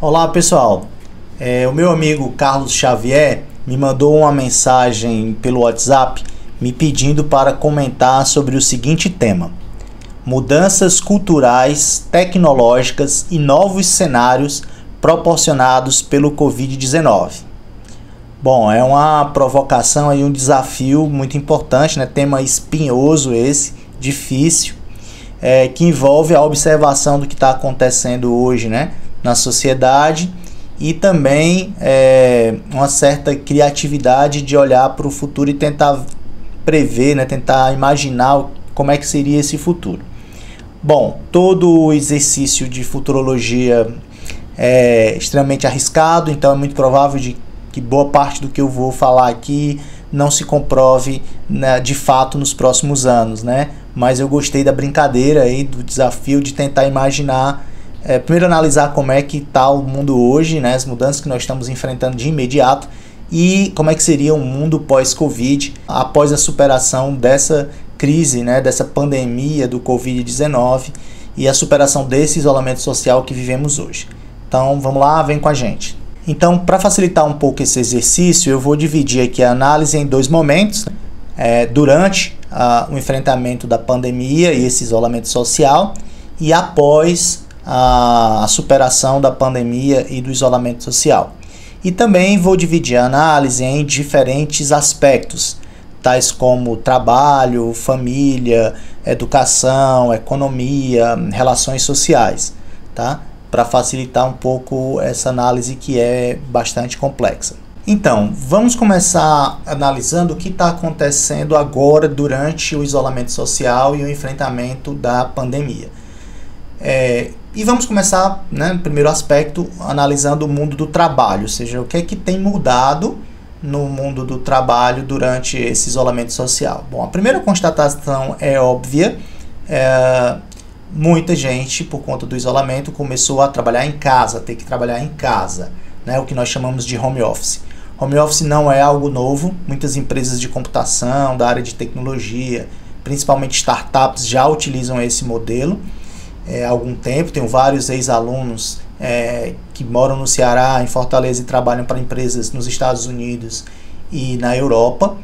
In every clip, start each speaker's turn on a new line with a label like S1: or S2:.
S1: Olá pessoal, o meu amigo Carlos Xavier me mandou uma mensagem pelo WhatsApp me pedindo para comentar sobre o seguinte tema: mudanças culturais, tecnológicas e novos cenários proporcionados pelo Covid-19. Bom, é uma provocação e um desafio muito importante, né? Tema espinhoso esse, difícil, que envolve a observação do que está acontecendo hoje, né, na sociedade e também uma certa criatividade de olhar para o futuro e tentar prever, né, tentar imaginar como é que seria esse futuro. Bom, todo o exercício de futurologia é extremamente arriscado, então é muito provável que boa parte do que eu vou falar aqui não se comprove, né, de fato nos próximos anos, né? Mas eu gostei da brincadeira aí, do desafio de tentar imaginar, primeiro analisar como é que está o mundo hoje, né, as mudanças que nós estamos enfrentando de imediato e como é que seria um mundo pós-Covid, após a superação dessa crise, né, dessa pandemia do Covid-19 e a superação desse isolamento social que vivemos hoje. Então vamos lá, vem com a gente. Então, para facilitar um pouco esse exercício, eu vou dividir aqui a análise em dois momentos, durante o enfrentamento da pandemia e esse isolamento social e após a superação da pandemia e do isolamento social. E também vou dividir a análise em diferentes aspectos, tais como trabalho, família, educação, economia, relações sociais, tá? Para facilitar um pouco essa análise que é bastante complexa. Então, vamos começar analisando o que está acontecendo agora durante o isolamento social e o enfrentamento da pandemia. E vamos começar, né, no primeiro aspecto, analisando o mundo do trabalho, ou seja, o que é que tem mudado no mundo do trabalho durante esse isolamento social. Bom, a primeira constatação é óbvia. Muita gente, por conta do isolamento, começou a trabalhar em casa, ter que trabalhar em casa, né, o que nós chamamos de home office. Home office não é algo novo, muitas empresas de computação, da área de tecnologia, principalmente startups, já utilizam esse modelo há algum tempo. Tenho vários ex-alunos que moram no Ceará, em Fortaleza, e trabalham para empresas nos Estados Unidos e na Europa.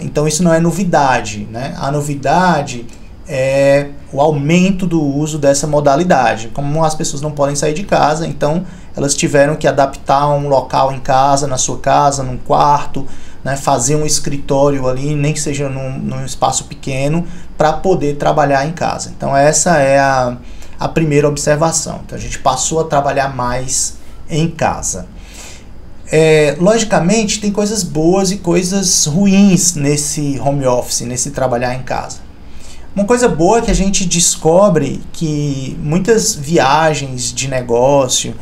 S1: Então isso não é novidade, né? A novidade é o aumento do uso dessa modalidade. Como as pessoas não podem sair de casa, então elas tiveram que adaptar um local em casa, na sua casa, num quarto, né, fazer um escritório ali, nem que seja num espaço pequeno, para poder trabalhar em casa. Então essa é a primeira observação. Então a gente passou a trabalhar mais em casa. Logicamente tem coisas boas e coisas ruins nesse home office, nesse trabalhar em casa. Uma coisa boa é que a gente descobre que muitas viagens de negócio,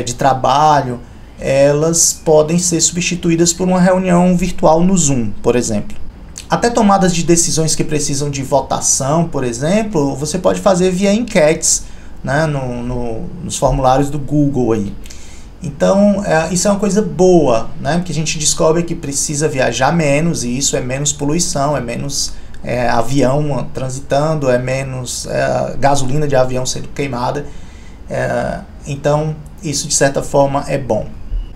S1: de trabalho, elas podem ser substituídas por uma reunião virtual no Zoom, por exemplo. Até tomadas de decisões que precisam de votação, por exemplo, você pode fazer via enquetes, né, nos formulários do Google aí. Então, isso é uma coisa boa, né, porque a gente descobre que precisa viajar menos e isso é menos poluição, é menos avião transitando, é menos gasolina de avião sendo queimada. Então, isso de certa forma é bom.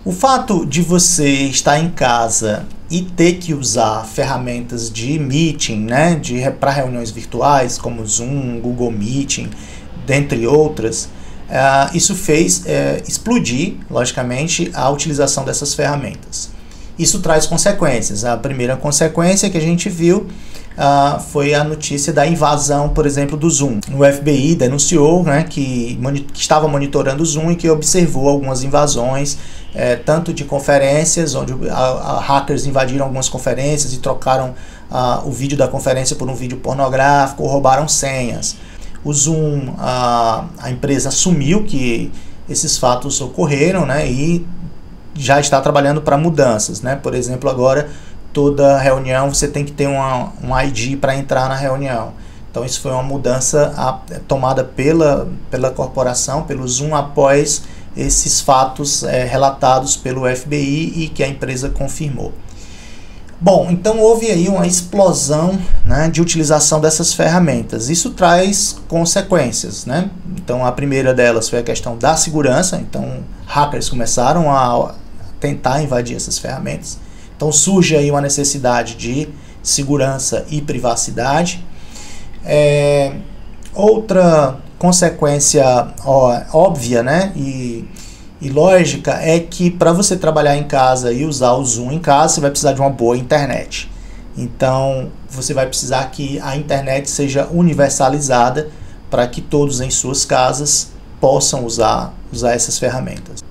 S1: O fato de você estar em casa e ter que usar ferramentas de meeting, né, para reuniões virtuais, como Zoom, Google Meeting, dentre outras, isso fez explodir, logicamente, a utilização dessas ferramentas. Isso traz consequências. A primeira consequência que a gente viu foi a notícia da invasão, por exemplo, do Zoom. O FBI denunciou, né, que estava monitorando o Zoom e que observou algumas invasões, tanto de conferências, onde hackers invadiram algumas conferências e trocaram o vídeo da conferência por um vídeo pornográfico, ou roubaram senhas. O Zoom, a empresa assumiu que esses fatos ocorreram, né, e já está trabalhando para mudanças, né? Por exemplo, agora toda reunião você tem que ter um ID para entrar na reunião. Então isso foi uma mudança tomada pela corporação, pelo Zoom, após esses fatos relatados pelo FBI e que a empresa confirmou. Bom, então houve aí uma explosão, né, de utilização dessas ferramentas. Isso traz consequências, né? Então a primeira delas foi a questão da segurança. Então hackers começaram a tentar invadir essas ferramentas. Então surge aí uma necessidade de segurança e privacidade. Outra consequência óbvia, né, e lógica é que para você trabalhar em casa e usar o Zoom em casa, você vai precisar de uma boa internet. Então você vai precisar que a internet seja universalizada para que todos em suas casas possam usar essas ferramentas.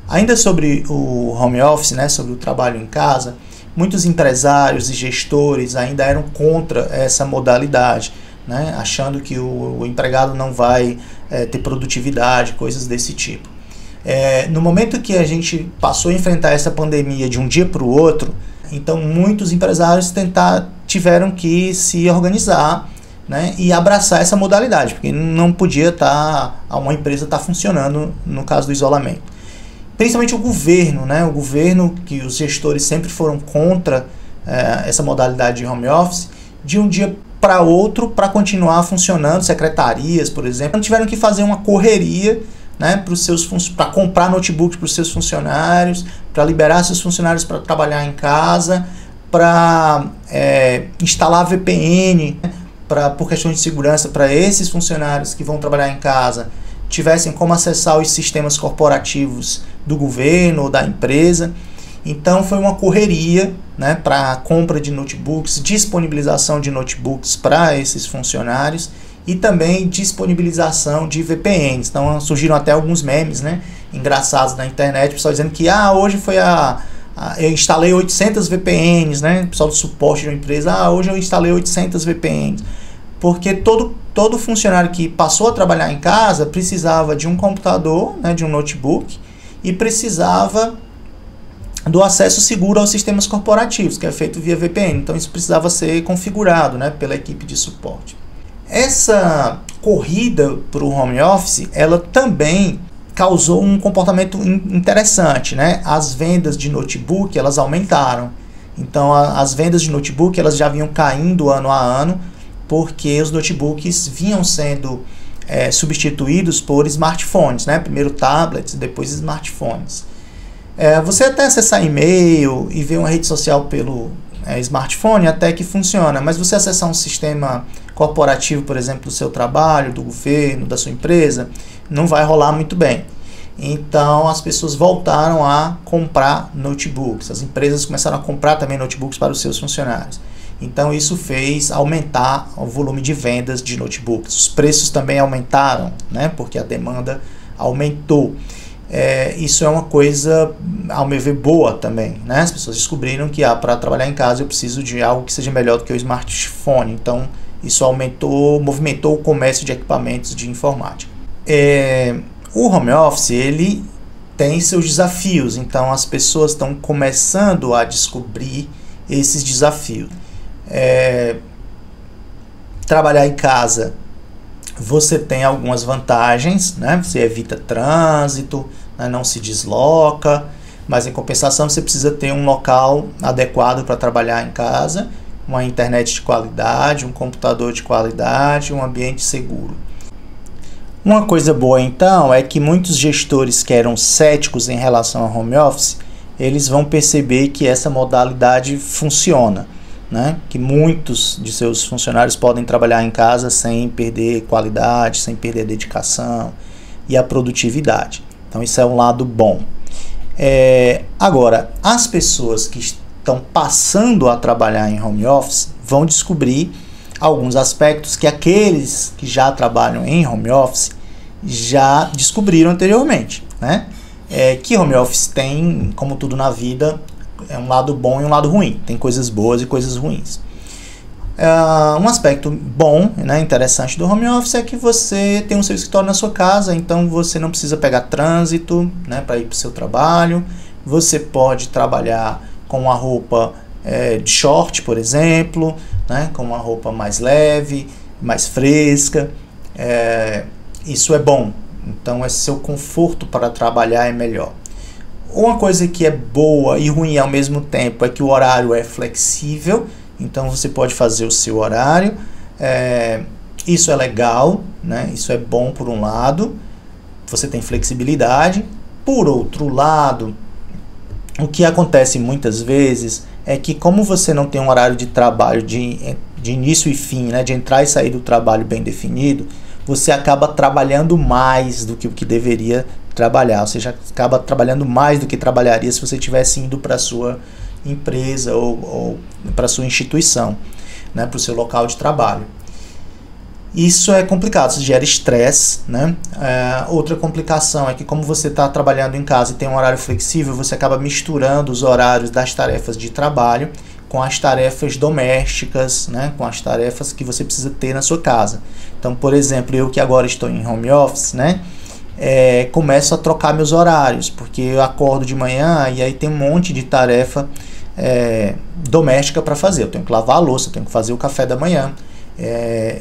S1: Ainda sobre o home office, né, sobre o trabalho em casa, muitos empresários e gestores ainda eram contra essa modalidade, né, achando que o empregado não vai ter produtividade, coisas desse tipo. No momento que a gente passou a enfrentar essa pandemia de um dia para o outro, então muitos empresários tiveram que se organizar, né, e abraçar essa modalidade, porque não podia uma empresa estar funcionando no caso do isolamento. Principalmente o governo, né, o governo, que os gestores sempre foram contra essa modalidade de home office, de um dia para outro, para continuar funcionando, secretarias, por exemplo, tiveram que fazer uma correria, né, para comprar notebooks para os seus funcionários, para liberar seus funcionários para trabalhar em casa, para instalar VPN, por questões de segurança, para esses funcionários que vão trabalhar em casa tivessem como acessar os sistemas corporativos do governo ou da empresa. Então foi uma correria, né, para a compra de notebooks, disponibilização de notebooks para esses funcionários, e também disponibilização de VPNs. Então surgiram até alguns memes, né, engraçados na internet, o pessoal dizendo que hoje foi eu instalei 800 VPNs, né, o pessoal do suporte de uma empresa, hoje eu instalei 800 VPNs. Porque todo funcionário que passou a trabalhar em casa precisava de um computador, né, de um notebook, e precisava do acesso seguro aos sistemas corporativos, que é feito via VPN. Então isso precisava ser configurado, né, pela equipe de suporte. Essa corrida para o home office, ela também causou um comportamento interessante, né? As vendas de notebook, elas aumentaram. Então as vendas de notebook, elas já vinham caindo ano a ano, porque os notebooks vinham sendo substituídos por smartphones, né? Primeiro tablets, depois smartphones. Você até acessar e-mail e ver uma rede social pelo smartphone até que funciona, mas você acessar um sistema corporativo, por exemplo, do seu trabalho, do governo, da sua empresa, não vai rolar muito bem. Então as pessoas voltaram a comprar notebooks, as empresas começaram a comprar também notebooks para os seus funcionários. Então isso fez aumentar o volume de vendas de notebooks. Os preços também aumentaram, né, porque a demanda aumentou. Isso é uma coisa, ao meu ver, boa também, né? As pessoas descobriram que para trabalhar em casa eu preciso de algo que seja melhor do que o smartphone. Então isso movimentou o comércio de equipamentos de informática. O home office, ele tem seus desafios, então as pessoas estão começando a descobrir esses desafios. Trabalhar em casa, você tem algumas vantagens, né? Você evita trânsito, né? Não se desloca, mas em compensação você precisa ter um local adequado para trabalhar em casa, uma internet de qualidade, um computador de qualidade, um ambiente seguro. Uma coisa boa então é que muitos gestores que eram céticos em relação ao home office, eles vão perceber que essa modalidade funciona, né? Que muitos de seus funcionários podem trabalhar em casa sem perder qualidade, sem perder dedicação e a produtividade. Então isso é um lado bom. Agora, as pessoas que estão passando a trabalhar em home office vão descobrir alguns aspectos que aqueles que já trabalham em home office já descobriram anteriormente, né? Que home office tem, como tudo na vida, um lado bom e um lado ruim. Tem coisas boas e coisas ruins. Um aspecto bom, né, interessante do home office é que você tem o seu escritório na sua casa, então você não precisa pegar trânsito, né, para ir para o seu trabalho. Você pode trabalhar com uma roupa de short, por exemplo, né, com uma roupa mais leve, mais fresca. Isso é bom. Então, seu conforto para trabalhar é melhor. Uma coisa que é boa e ruim ao mesmo tempo é que o horário é flexível, então você pode fazer o seu horário. Isso é legal, né? Isso é bom por um lado, você tem flexibilidade. Por outro lado, o que acontece muitas vezes é que, como você não tem um horário de trabalho de início e fim, né, de entrar e sair do trabalho bem definido, você acaba trabalhando mais do que o que deveria trabalhar. Ou seja, acaba trabalhando mais do que trabalharia se você estivesse indo para a sua empresa ou para a sua instituição, né, para o seu local de trabalho. Isso é complicado, isso gera estresse, né? Outra complicação é que, como você está trabalhando em casa e tem um horário flexível, você acaba misturando os horários das tarefas de trabalho com as tarefas domésticas, né? Com as tarefas que você precisa ter na sua casa. Então, por exemplo, eu que agora estou em home office, né? Começo a trocar meus horários, porque eu acordo de manhã e aí tem um monte de tarefa doméstica para fazer. Eu tenho que lavar a louça, eu tenho que fazer o café da manhã,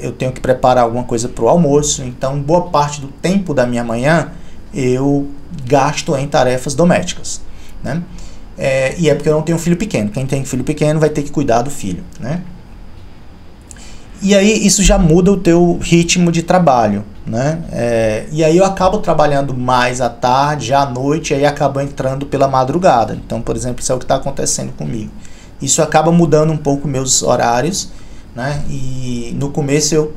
S1: eu tenho que preparar alguma coisa para o almoço. Então, boa parte do tempo da minha manhã eu gasto em tarefas domésticas, né? E é porque eu não tenho filho pequeno. Quem tem filho pequeno vai ter que cuidar do filho, né? E aí isso já muda o teu ritmo de trabalho, né? E aí eu acabo trabalhando mais à tarde, já à noite, e aí acabo entrando pela madrugada. Então, por exemplo, isso é o que está acontecendo comigo. Isso acaba mudando um pouco meus horários, né? E no começo eu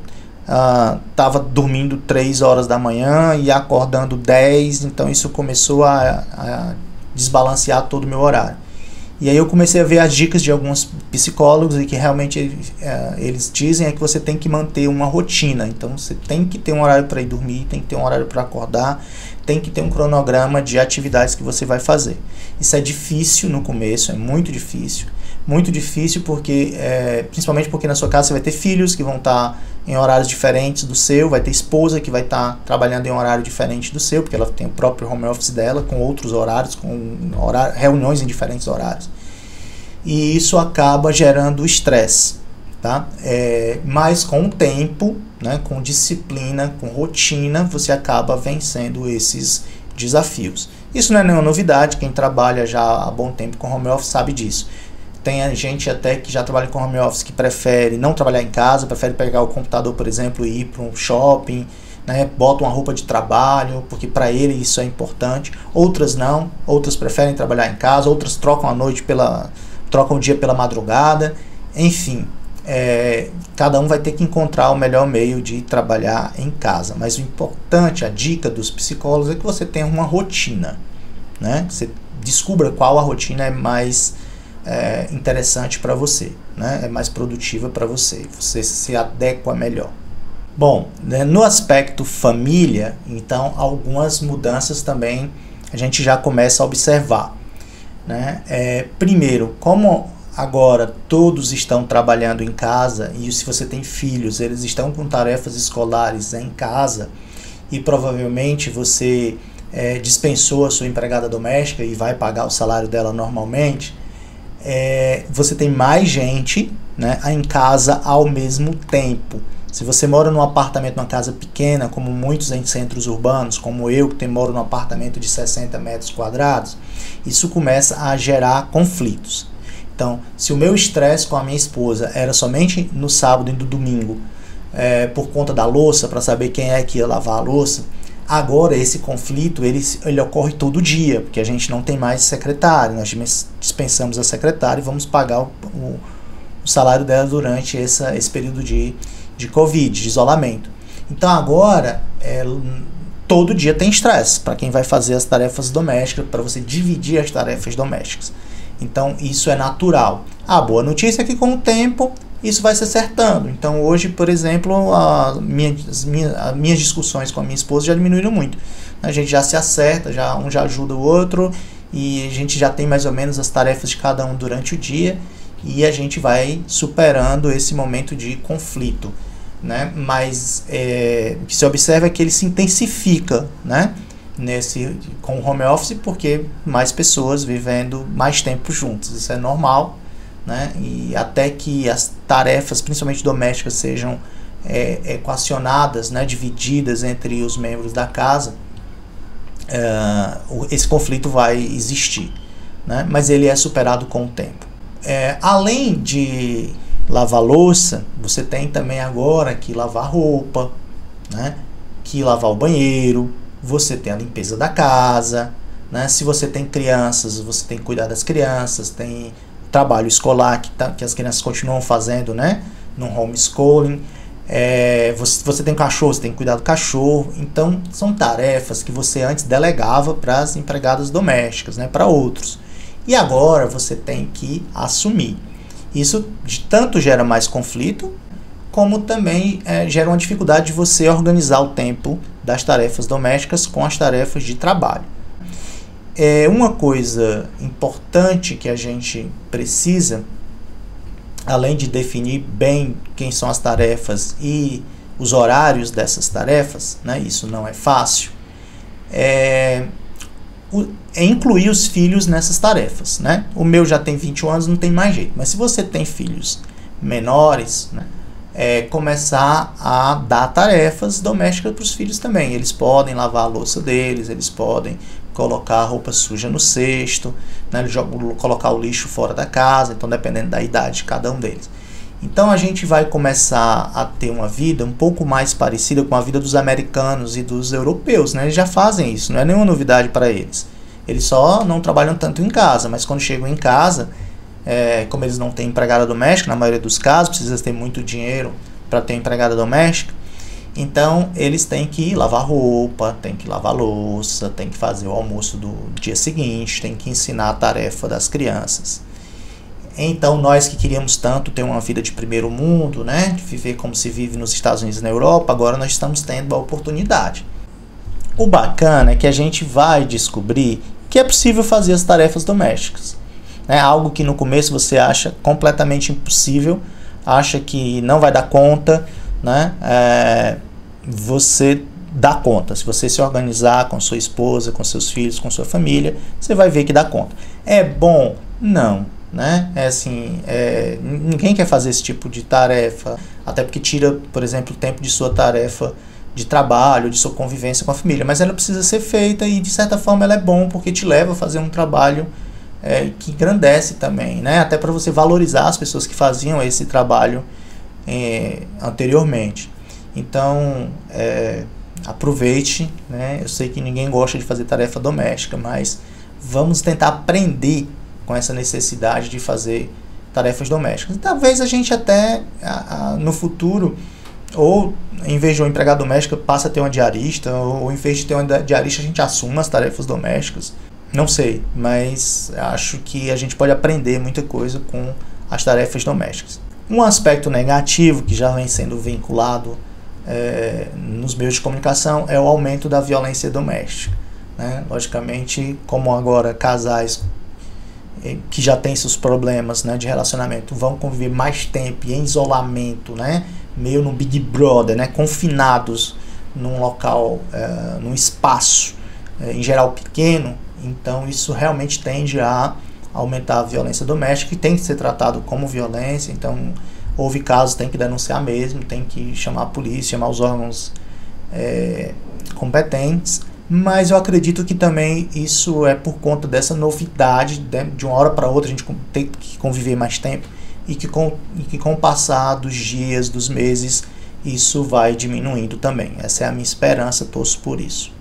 S1: estava dormindo 3 horas da manhã e acordando 10, então isso começou a desbalancear todo o meu horário. E aí eu comecei a ver as dicas de alguns psicólogos, e que realmente eles dizem que você tem que manter uma rotina. Então você tem que ter um horário para ir dormir, tem que ter um horário para acordar, tem que ter um cronograma de atividades que você vai fazer. Isso é difícil no começo, é muito difícil porque, principalmente porque na sua casa você vai ter filhos que vão estar em horários diferentes do seu, vai ter esposa que vai estar trabalhando em um horário diferente do seu, porque ela tem o próprio home office dela, com outros horários, reuniões em diferentes horários. E isso acaba gerando estresse, tá? Mas com o tempo, né, com disciplina, com rotina, você acaba vencendo esses desafios. Isso não é nenhuma novidade, quem trabalha já há bom tempo com home office sabe disso. Tem gente até que já trabalha com home office que prefere não trabalhar em casa, prefere pegar o computador, por exemplo, e ir para um shopping, né? Bota uma roupa de trabalho, porque para ele isso é importante. Outras não, outras preferem trabalhar em casa, outras trocam trocam o dia pela madrugada. Enfim, cada um vai ter que encontrar o melhor meio de trabalhar em casa. Mas o importante, a dica dos psicólogos é que você tenha uma rotina, né? Você descubra qual a rotina é mais interessante para você, né? É mais produtiva para você, você se adequa melhor. Bom, né, no aspecto família, então algumas mudanças também a gente já começa a observar, né? Primeiro, como agora todos estão trabalhando em casa, e se você tem filhos, eles estão com tarefas escolares em casa, e provavelmente você dispensou a sua empregada doméstica e vai pagar o salário dela normalmente, você tem mais gente, né, em casa ao mesmo tempo. Se você mora num apartamento, numa casa pequena, como muitos em centros urbanos, como eu que moro num apartamento de 60 metros quadrados, isso começa a gerar conflitos. Então, se o meu estresse com a minha esposa era somente no sábado e no domingo, por conta da louça, para saber quem é que ia lavar a louça, agora esse conflito ele ocorre todo dia, porque a gente não tem mais secretário, nós dispensamos a secretária e vamos pagar o salário dela durante esse período de Covid, de isolamento. Então agora, todo dia tem estresse para quem vai fazer as tarefas domésticas, para você dividir as tarefas domésticas. Então isso é natural. A boa notícia é que com o tempo isso vai se acertando. Então hoje, por exemplo, as minhas discussões com a minha esposa já diminuíram muito. A gente já se acerta, um já ajuda o outro, e a gente já tem mais ou menos as tarefas de cada um durante o dia, e a gente vai superando esse momento de conflito, né? Mas o que se observa é que ele se intensifica, né, com o home office, porque mais pessoas vivendo mais tempo juntos. Isso é normal, né? E até que as tarefas, principalmente domésticas, sejam equacionadas, né, divididas entre os membros da casa, esse conflito vai existir, né? Mas ele é superado com o tempo. Além de lavar louça, você tem também agora que lavar roupa, né? Que lavar o banheiro, você tem a limpeza da casa, né? Se você tem crianças, você tem que cuidar das crianças, tem trabalho escolar que as crianças continuam fazendo, né? No homeschooling. Você tem cachorro, você tem que cuidar do cachorro. Então são tarefas que você antes delegava para as empregadas domésticas, né? Para outros. E agora você tem que assumir. Isso tanto gera mais conflito, como também gera uma dificuldade de você organizar o tempo das tarefas domésticas com as tarefas de trabalho. Uma coisa importante que a gente precisa, além de definir bem quem são as tarefas e os horários dessas tarefas, né, isso não é fácil, é incluir os filhos nessas tarefas, né? O meu já tem 21 anos, não tem mais jeito, mas se você tem filhos menores, né, começar a dar tarefas domésticas para os filhos também. Eles podem lavar a louça deles, eles podem colocar a roupa suja no cesto, né, colocar o lixo fora da casa, então dependendo da idade de cada um deles. Então a gente vai começar a ter uma vida um pouco mais parecida com a vida dos americanos e dos europeus, né? Eles já fazem isso, não é nenhuma novidade para eles. Eles só não trabalham tanto em casa, mas quando chegam em casa, como eles não têm empregada doméstica, na maioria dos casos, precisa ter muito dinheiro para ter empregada doméstica, então eles têm que lavar roupa, têm que lavar louça, têm que fazer o almoço do dia seguinte, têm que ensinar a tarefa das crianças. Então nós que queríamos tanto ter uma vida de primeiro mundo, né, de viver como se vive nos Estados Unidos e na Europa, agora nós estamos tendo a oportunidade. O bacana é que a gente vai descobrir que é possível fazer as tarefas domésticas. Algo que no começo você acha completamente impossível, acha que não vai dar conta, né? Você dá conta. Se você se organizar com sua esposa, com seus filhos, com sua família, você vai ver que dá conta. É bom? Não. Né? Ninguém quer fazer esse tipo de tarefa, até porque tira, por exemplo, o tempo de sua tarefa de trabalho, de sua convivência com a família, mas ela precisa ser feita e de certa forma ela é bom porque te leva a fazer um trabalho que engrandece também, né? Até para você valorizar as pessoas que faziam esse trabalho anteriormente. Então aproveite, né? Eu sei que ninguém gosta de fazer tarefa doméstica, mas vamos tentar aprender com essa necessidade de fazer tarefas domésticas. E talvez a gente até no futuro, ou em vez de uma empregada doméstica, passe a ter uma diarista, ou em vez de ter uma diarista a gente assuma as tarefas domésticas. Não sei, mas acho que a gente pode aprender muita coisa com as tarefas domésticas. Um aspecto negativo que já vem sendo vinculado nos meios de comunicação é o aumento da violência doméstica, né? Logicamente, como agora casais que já tem seus problemas, né, de relacionamento vão conviver mais tempo e em isolamento, né, meio no Big Brother, né, confinados num local, num espaço em geral pequeno, então isso realmente tende a aumentar a violência doméstica e tem que ser tratado como violência. Então houve casos, tem que denunciar mesmo, tem que chamar a polícia, chamar os órgãos competentes. Mas eu acredito que também isso é por conta dessa novidade, de uma hora para outra a gente tem que conviver mais tempo e que com o passar dos dias, dos meses, isso vai diminuindo também. Essa é a minha esperança, torço por isso.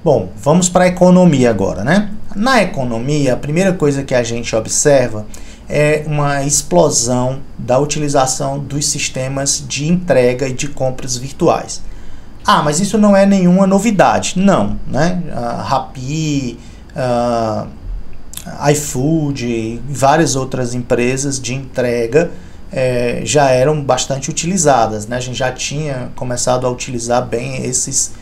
S1: Bom, vamos para a economia agora, né? Na economia, a primeira coisa que a gente observa é uma explosão da utilização dos sistemas de entrega e de compras virtuais. Mas isso não é nenhuma novidade. Não, né? Rappi, iFood e várias outras empresas de entrega já eram bastante utilizadas, né? A gente já tinha começado a utilizar bem esses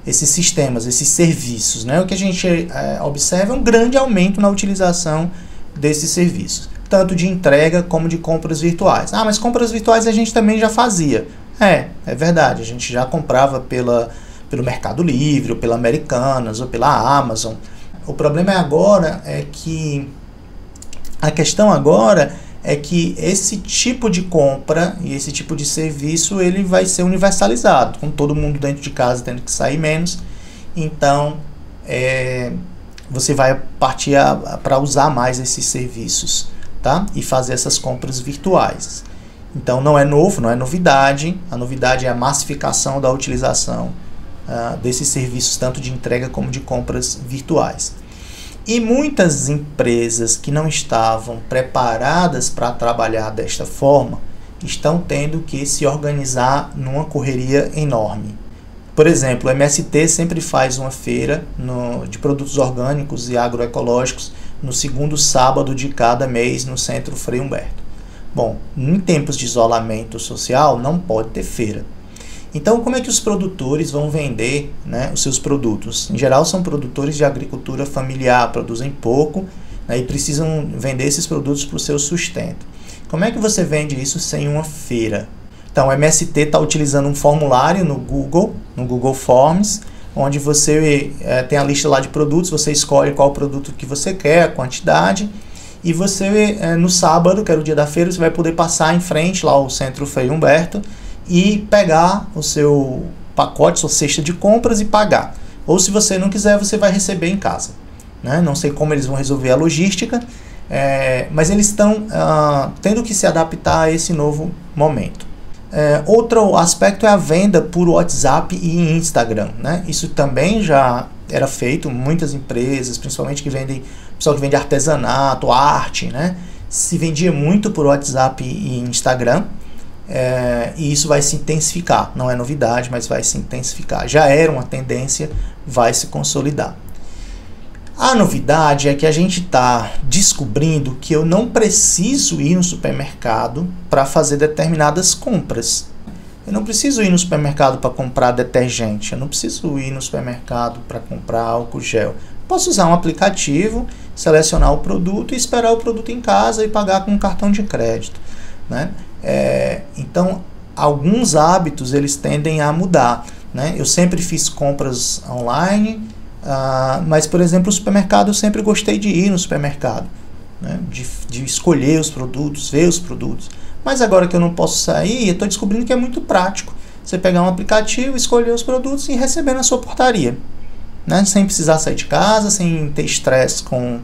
S1: sistemas, esses serviços, né? O que a gente observa é um grande aumento na utilização desses serviços, tanto de entrega como de compras virtuais. Mas compras virtuais a gente também já fazia. É verdade, a gente já comprava pelo Mercado Livre, ou pela Americanas, ou pela Amazon. O problema a questão agora é que esse tipo de compra e esse tipo de serviço, ele vai ser universalizado, com todo mundo dentro de casa tendo que sair menos. Então, você vai partir para usar mais esses serviços, tá? E fazer essas compras virtuais. Então não é novo, não é novidade. A novidade é a massificação da utilização desses serviços, tanto de entrega como de compras virtuais. E muitas empresas que não estavam preparadas para trabalhar desta forma estão tendo que se organizar numa correria enorme. Por exemplo, o MST sempre faz uma feira de produtos orgânicos e agroecológicos no segundo sábado de cada mês no Centro Frei Humberto. Bom, em tempos de isolamento social não pode ter feira. Então, como é que os produtores vão vender, né, os seus produtos? Em geral, são produtores de agricultura familiar, produzem pouco, né, e precisam vender esses produtos para o seu sustento. Como é que você vende isso sem uma feira? Então, o MST está utilizando um formulário no Google Forms, onde você tem a lista lá de produtos, você escolhe qual produto que você quer, a quantidade, e você, no sábado, que era o dia da feira, você vai poder passar em frente lá ao Centro Frei Humberto e pegar o seu pacote, sua cesta de compras e pagar. Ou se você não quiser, você vai receber em casa, né? Não sei como eles vão resolver a logística, mas eles estão tendo que se adaptar a esse novo momento. Outro aspecto é a venda por WhatsApp e Instagram, né? Isso também já era feito, muitas empresas, principalmente pessoal que vende artesanato, arte, né? Se vendia muito por WhatsApp e Instagram, e isso vai se intensificar. Não é novidade, mas vai se intensificar. Já era uma tendência, vai se consolidar. A novidade é que a gente está descobrindo que eu não preciso ir no supermercado para fazer determinadas compras. Eu não preciso ir no supermercado para comprar detergente, eu não preciso ir no supermercado para comprar álcool gel. Posso usar um aplicativo, selecionar o produto e esperar o produto em casa e pagar com um cartão de crédito, né? Então, alguns hábitos eles tendem a mudar, né? Eu sempre fiz compras online, mas, por exemplo, o supermercado eu sempre gostei de ir no supermercado, né? De escolher os produtos, ver os produtos. Mas agora que eu não posso sair, eu estou descobrindo que é muito prático. Você pegar um aplicativo, escolher os produtos e receber na sua portaria, né? Sem precisar sair de casa, sem ter estresse com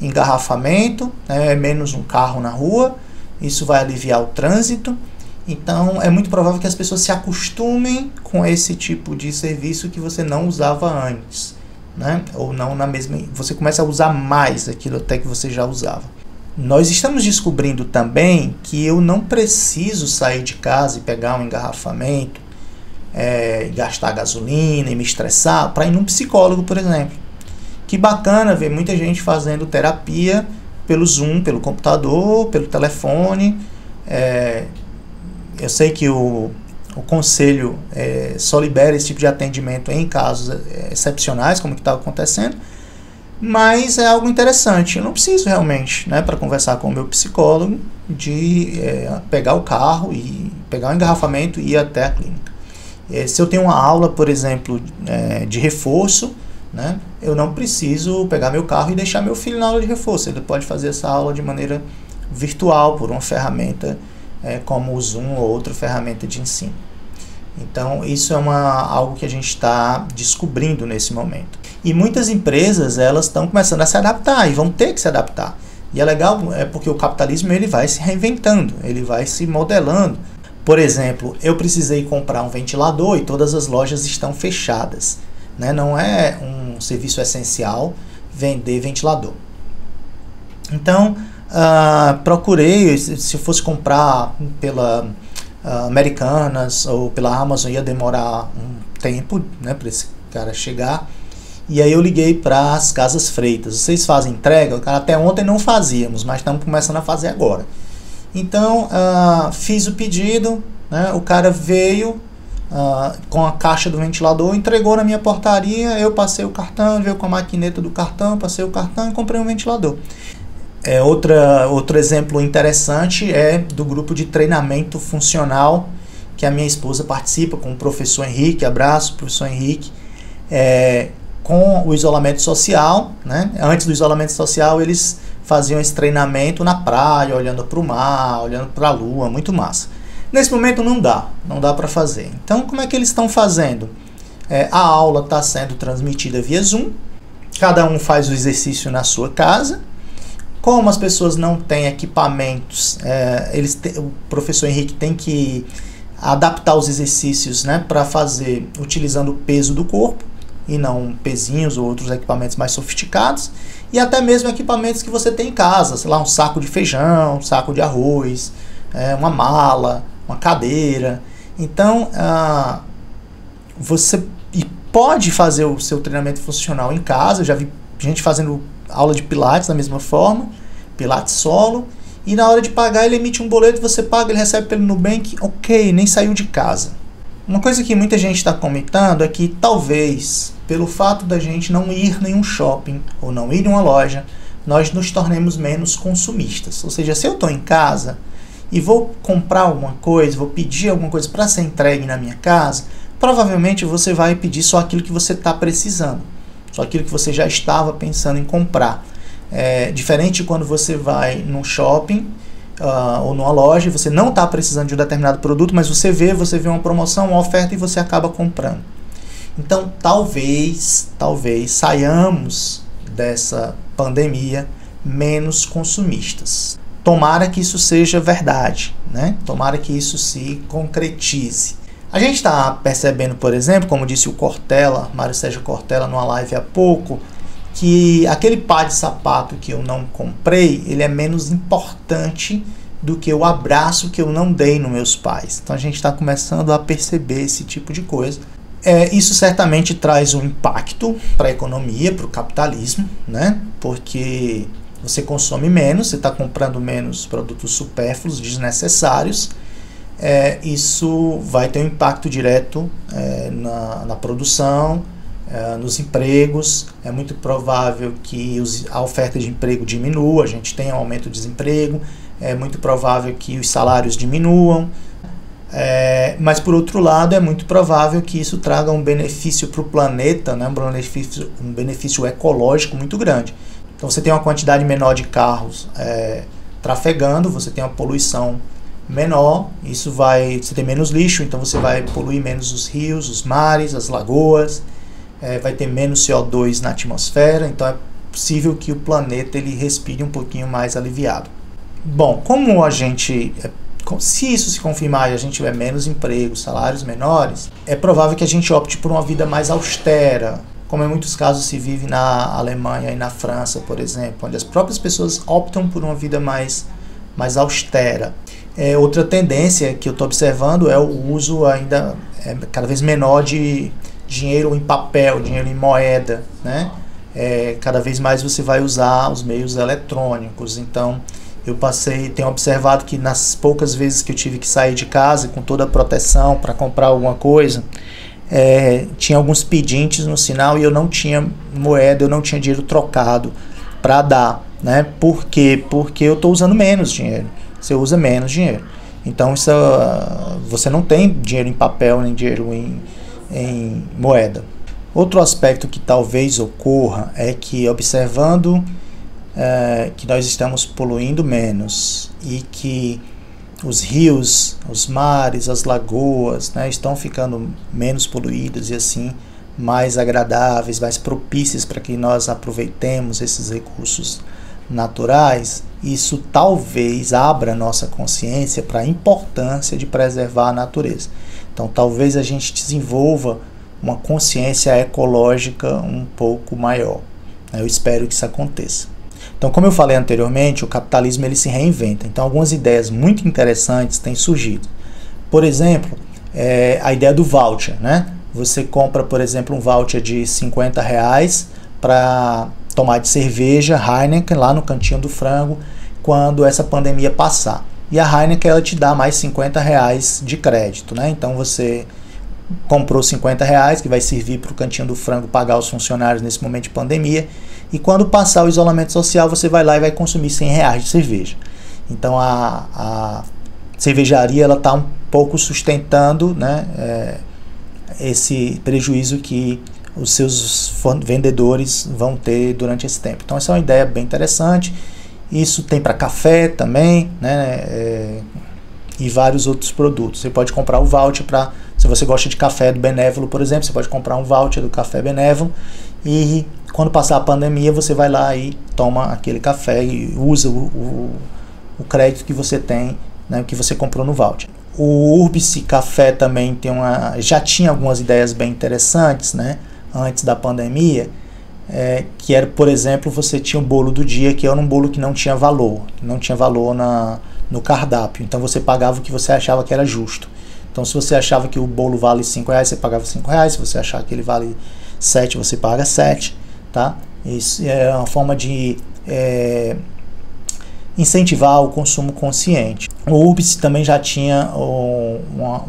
S1: engarrafamento, né? Menos um carro na rua. Isso vai aliviar o trânsito. Então, é muito provável que as pessoas se acostumem com esse tipo de serviço que você não usava antes, né? Ou não na mesma... Você começa a usar mais aquilo até que você já usava. Nós estamos descobrindo também que eu não preciso sair de casa e pegar um engarrafamento, gastar gasolina e me estressar para ir num psicólogo, por exemplo. Que bacana ver muita gente fazendo terapia pelo Zoom, pelo computador, pelo telefone. Eu sei que o Conselho só libera esse tipo de atendimento em casos excepcionais, como que está acontecendo, mas é algo interessante. Eu não preciso realmente, né, para conversar com o meu psicólogo, de pegar o carro e pegar um engarrafamento e ir até a clínica. Se eu tenho uma aula, por exemplo, de reforço, né, eu não preciso pegar meu carro e deixar meu filho na aula de reforço. Ele pode fazer essa aula de maneira virtual por uma ferramenta como o Zoom ou outra ferramenta de ensino. Então, isso é algo que a gente está descobrindo nesse momento. E muitas empresas, elas estão começando a se adaptar e vão ter que se adaptar. E é legal porque o capitalismo ele vai se reinventando, ele vai se modelando. Por exemplo, eu precisei comprar um ventilador e todas as lojas estão fechadas, né? Não é um serviço essencial vender ventilador. Então, procurei, se eu fosse comprar pela Americanas ou pela Amazon, ia demorar um tempo, né, para esse cara chegar. E aí eu liguei para as Casas Freitas. Vocês fazem entrega? Cara, até ontem não fazíamos, mas estamos começando a fazer agora. Então, fiz o pedido, né, o cara veio com a caixa do ventilador, entregou na minha portaria, eu passei o cartão, veio com a maquineta do cartão, passei o cartão e comprei um ventilador. Outro exemplo interessante é do grupo de treinamento funcional que a minha esposa participa com o professor Henrique. Abraço, professor Henrique. Com o isolamento social, né? Antes do isolamento social, eles faziam esse treinamento na praia, olhando para o mar, olhando para a lua, muito massa. Nesse momento não dá para fazer. Então, como é que eles estão fazendo? A aula está sendo transmitida via Zoom, Cada um faz o exercício na sua casa. Como as pessoas não têm equipamentos, o professor Henrique tem que adaptar os exercícios, né, para fazer utilizando o peso do corpo e não pezinhos ou outros equipamentos mais sofisticados, e até mesmo equipamentos que você tem em casa, sei lá, um saco de feijão, um saco de arroz, uma mala, uma cadeira. Então, você pode fazer o seu treinamento funcional em casa. Eu já vi gente fazendo aula de pilates da mesma forma, pilates solo, e na hora de pagar ele emite um boleto, você paga, ele recebe pelo Nubank, ok, nem saiu de casa. Uma coisa que muita gente está comentando é que talvez, pelo fato da gente não ir em um shopping ou não ir em uma loja, nós nos tornemos menos consumistas. Ou seja, se eu estou em casa e vou comprar alguma coisa, vou pedir alguma coisa para ser entregue na minha casa, provavelmente você vai pedir só aquilo que você está precisando, só aquilo que você já estava pensando em comprar. Diferente de quando você vai num shopping ou numa loja e você não está precisando de um determinado produto, mas você vê uma promoção, uma oferta e você acaba comprando. Então, talvez saiamos dessa pandemia menos consumistas. Tomara que isso seja verdade, né? Tomara que isso se concretize. A gente está percebendo, por exemplo, como disse o Cortella, Mário Sérgio Cortella, numa live há pouco, que aquele par de sapato que eu não comprei, ele é menos importante do que o abraço que eu não dei nos meus pais. Então a gente está começando a perceber esse tipo de coisa. Isso certamente traz um impacto para a economia, para o capitalismo, né? Porque você consome menos, você está comprando menos produtos supérfluos, desnecessários. Isso vai ter um impacto direto na produção, nos empregos. É muito provável que a oferta de emprego diminua, a gente tenha um aumento do desemprego, é muito provável que os salários diminuam, mas por outro lado é muito provável que isso traga um benefício para o planeta, né? Um benefício ecológico muito grande. Então você tem uma quantidade menor de carros trafegando, você tem uma poluição menor, você tem menos lixo, então você vai poluir menos os rios, os mares, as lagoas, vai ter menos CO2 na atmosfera, então é possível que o planeta ele respire um pouquinho mais aliviado. Bom, se isso se confirmar e a gente tiver menos emprego, salários menores, é provável que a gente opte por uma vida mais austera, como em muitos casos se vive na Alemanha e na França, por exemplo, onde as próprias pessoas optam por uma vida mais austera. Outra tendência que eu estou observando é o uso ainda cada vez menor de dinheiro em papel, dinheiro em moeda, né? Cada vez mais você vai usar os meios eletrônicos. Então tenho observado que nas poucas vezes que eu tive que sair de casa com toda a proteção para comprar alguma coisa, tinha alguns pedintes no sinal e eu não tinha moeda, eu não tinha dinheiro trocado para dar, né? Por quê? Porque eu estou usando menos dinheiro. Você usa menos dinheiro. Então você não tem dinheiro em papel nem dinheiro em moeda. Outro aspecto que talvez ocorra é que, observando que nós estamos poluindo menos e que os rios, os mares, as lagoas, né, estão ficando menos poluídos e assim mais agradáveis, mais propícias para que nós aproveitemos esses recursos naturais, isso talvez abra nossa consciência para a importância de preservar a natureza. Então talvez a gente desenvolva uma consciência ecológica um pouco maior. Eu espero que isso aconteça. Então, como eu falei anteriormente, o capitalismo ele se reinventa. Então algumas ideias muito interessantes têm surgido. Por exemplo, a ideia do voucher, né? Você compra, por exemplo, um voucher de R$50 para tomar de cerveja Heineken lá no Cantinho do Frango quando essa pandemia passar. E a Heineken ela te dá mais R$50 de crédito, né? Então você comprou R$50 que vai servir para o Cantinho do Frango pagar os funcionários nesse momento de pandemia, e quando passar o isolamento social você vai lá e vai consumir R$100 de cerveja. Então a cervejaria ela está um pouco sustentando, né, esse prejuízo que os seus vendedores vão ter durante esse tempo. Então essa é uma ideia bem interessante. Isso tem para café também, né, e vários outros produtos. Você pode comprar o voucher para, se você gosta de café do Benévolo, por exemplo, você pode comprar um voucher do Café Benévolo e Quando passar a pandemia, você vai lá e toma aquele café e usa o crédito que você tem, né, que você comprou no voucher. O Urbis Café também já tinha algumas ideias bem interessantes, né, antes da pandemia, que era, por exemplo, você tinha um bolo do dia, que era um bolo que não tinha valor no cardápio. Então você pagava o que você achava que era justo. Então se você achava que o bolo vale R$5, você pagava R$5. Se você achava que ele vale 7, você paga 7. Tá? Isso é uma forma de incentivar o consumo consciente. O Urbis também já tinha uma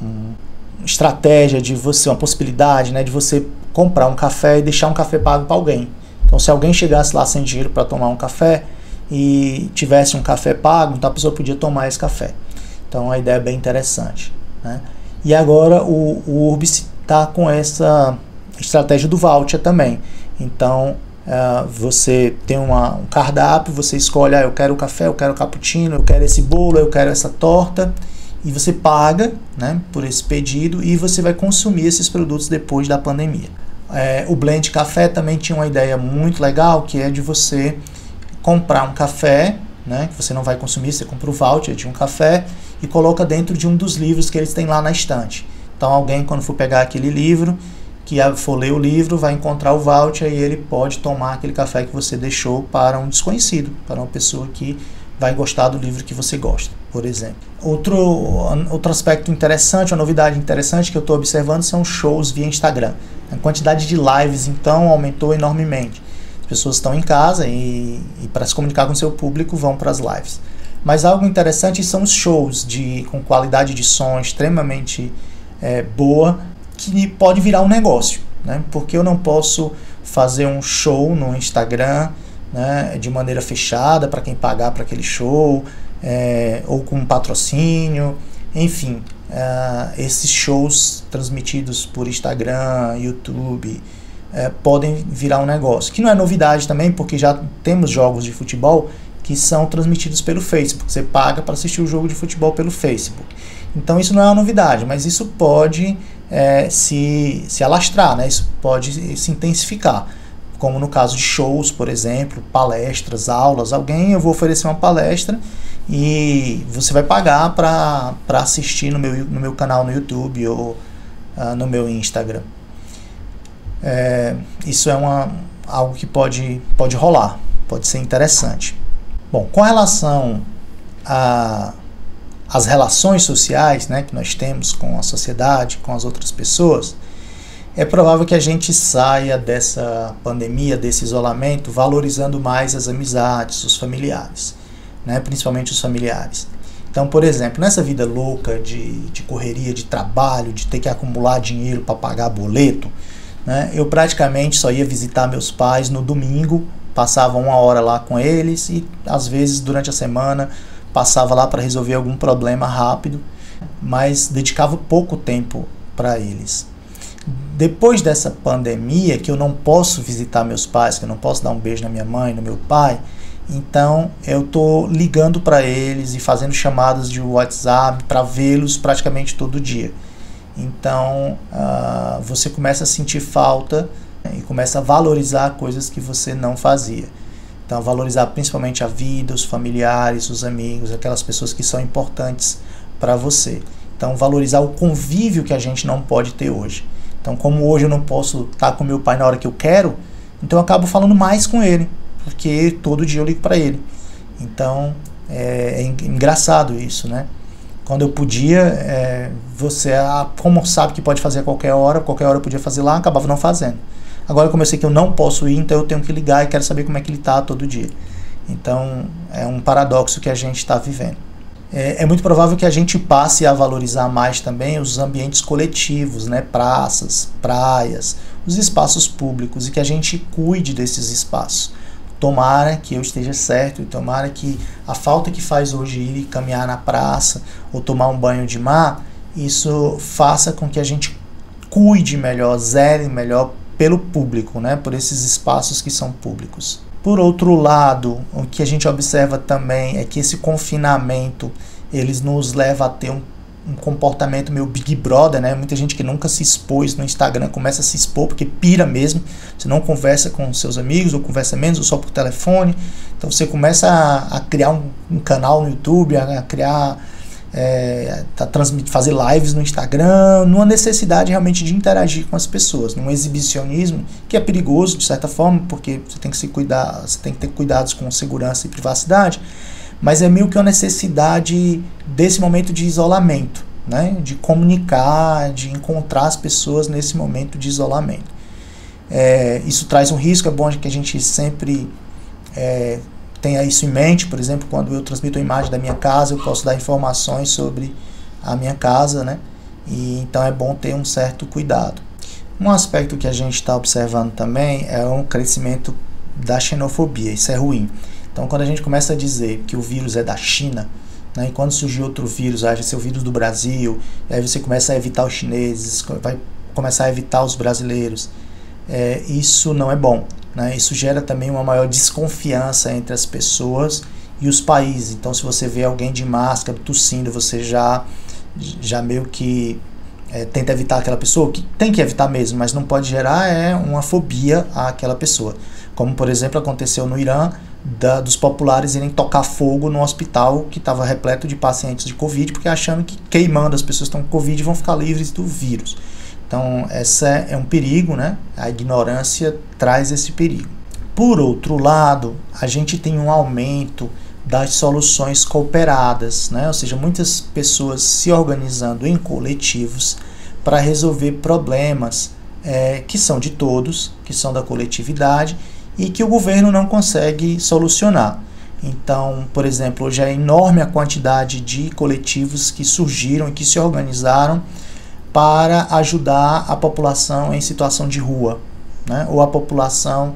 S1: estratégia de você, uma possibilidade, né, de você comprar um café e deixar um café pago para alguém. Então se alguém chegasse lá sem dinheiro para tomar um café e tivesse um café pago, então a pessoa podia tomar esse café. Então a ideia é bem interessante, né? E agora o Urbis está com essa estratégia do voucher também. Então você tem um cardápio, você escolhe, eu quero o café, eu quero o cappuccino, eu quero esse bolo, eu quero essa torta, e você paga, né, por esse pedido, e você vai consumir esses produtos depois da pandemia. O Blend Café também tinha uma ideia muito legal, que é de você comprar um café, né, que você não vai consumir, você compra o voucher de um café e coloca dentro de um dos livros que eles têm lá na estante. Então alguém, quando for pegar aquele livro, que for ler o livro, vai encontrar o voucher e ele pode tomar aquele café que você deixou para um desconhecido, para uma pessoa que vai gostar do livro que você gosta, por exemplo. Outro aspecto interessante, uma novidade interessante que eu estou observando são shows via Instagram. A quantidade de lives, então, aumentou enormemente. As pessoas estão em casa e para se comunicar com o seu público vão para as lives. Mas algo interessante são os shows com qualidade de som extremamente boa, que pode virar um negócio, né? Porque eu não posso fazer um show no Instagram, né, de maneira fechada para quem pagar para aquele show, ou com um patrocínio, enfim, esses shows transmitidos por Instagram, YouTube, podem virar um negócio, que não é novidade também, porque já temos jogos de futebol que são transmitidos pelo Facebook. Você paga para assistir o jogo de futebol pelo Facebook. Então isso não é uma novidade, mas isso pode se alastrar, né? Isso pode se intensificar, como no caso de shows, por exemplo, palestras, aulas. Eu vou oferecer uma palestra e você vai pagar para assistir no meu canal no YouTube ou no meu Instagram. Isso é algo que pode rolar, pode ser interessante. Bom, com relação às relações sociais, né, que nós temos com a sociedade, com as outras pessoas, é provável que a gente saia dessa pandemia, desse isolamento, valorizando mais as amizades, os familiares, né, principalmente os familiares. Então, por exemplo, nessa vida louca de correria, de trabalho, de ter que acumular dinheiro para pagar boleto, né, eu praticamente só ia visitar meus pais no domingo, passava 1 hora lá com eles e, às vezes, durante a semana, passava lá para resolver algum problema rápido, mas dedicava pouco tempo para eles. Depois dessa pandemia, que eu não posso visitar meus pais, que eu não posso dar um beijo na minha mãe, no meu pai, então eu estou ligando para eles e fazendo chamadas de WhatsApp para vê-los praticamente todo dia. Então você começa a sentir falta, né, e começa a valorizar coisas que você não fazia. Então valorizar principalmente a vida, os familiares, os amigos, aquelas pessoas que são importantes para você. Então valorizar o convívio que a gente não pode ter hoje. Então, como hoje eu não posso estar com meu pai na hora que eu quero, então eu acabo falando mais com ele, porque todo dia eu ligo para ele. Então é engraçado isso, né? Quando eu podia, você, como sabe que pode fazer a qualquer hora eu podia fazer lá, acabava não fazendo. Agora, como eu sei que eu não posso ir, então eu tenho que ligar e quero saber como é que ele está todo dia. Então é um paradoxo que a gente está vivendo. É muito provável que a gente passe a valorizar mais também os ambientes coletivos, né? Praças, praias, os espaços públicos, e que a gente cuide desses espaços. Tomara que eu esteja certo e tomara que a falta que faz hoje ir caminhar na praça ou tomar um banho de mar, isso faça com que a gente cuide melhor, zele melhor pelo público, né? Por esses espaços que são públicos. Por outro lado, o que a gente observa também é que esse confinamento eles nos leva a ter um comportamento meio Big Brother, né? Muita gente que nunca se expôs no Instagram começa a se expor porque pira mesmo. Você não conversa com seus amigos, ou conversa menos, ou só por telefone. Então você começa a criar um canal no YouTube, a criar, fazer lives no Instagram, numa necessidade realmente de interagir com as pessoas, num exibicionismo que é perigoso de certa forma, porque você tem que se cuidar, você tem que ter cuidados com segurança e privacidade. Mas é meio que uma necessidade desse momento de isolamento, né? De comunicar, de encontrar as pessoas nesse momento de isolamento. Isso traz um risco, é bom que a gente sempre tenha isso em mente. Por exemplo, quando eu transmito a imagem da minha casa, eu posso dar informações sobre a minha casa, né? E então é bom ter um certo cuidado. Um aspecto que a gente está observando também é um crescimento da xenofobia, isso é ruim. Então, quando a gente começa a dizer que o vírus é da China, né, e quando surgir outro vírus, vai ser o vírus do Brasil, e aí você começa a evitar os chineses, vai começar a evitar os brasileiros, isso não é bom, né? Isso gera também uma maior desconfiança entre as pessoas e os países. Então, se você vê alguém de máscara tossindo, você já meio que tenta evitar aquela pessoa, que tem que evitar mesmo, mas não pode gerar uma fobia àquela pessoa. Como, por exemplo, aconteceu no Irã, dos populares irem tocar fogo no hospital que estava repleto de pacientes de Covid, porque achando que queimando as pessoas que estão com Covid vão ficar livres do vírus. Então, essa é um perigo, né? A ignorância traz esse perigo. Por outro lado, a gente tem um aumento das soluções cooperadas, né? Ou seja, muitas pessoas se organizando em coletivos para resolver problemas que são de todos, que são da coletividade, e que o governo não consegue solucionar. Então, por exemplo, hoje é enorme a quantidade de coletivos que surgiram e que se organizaram para ajudar a população em situação de rua, né? Ou a população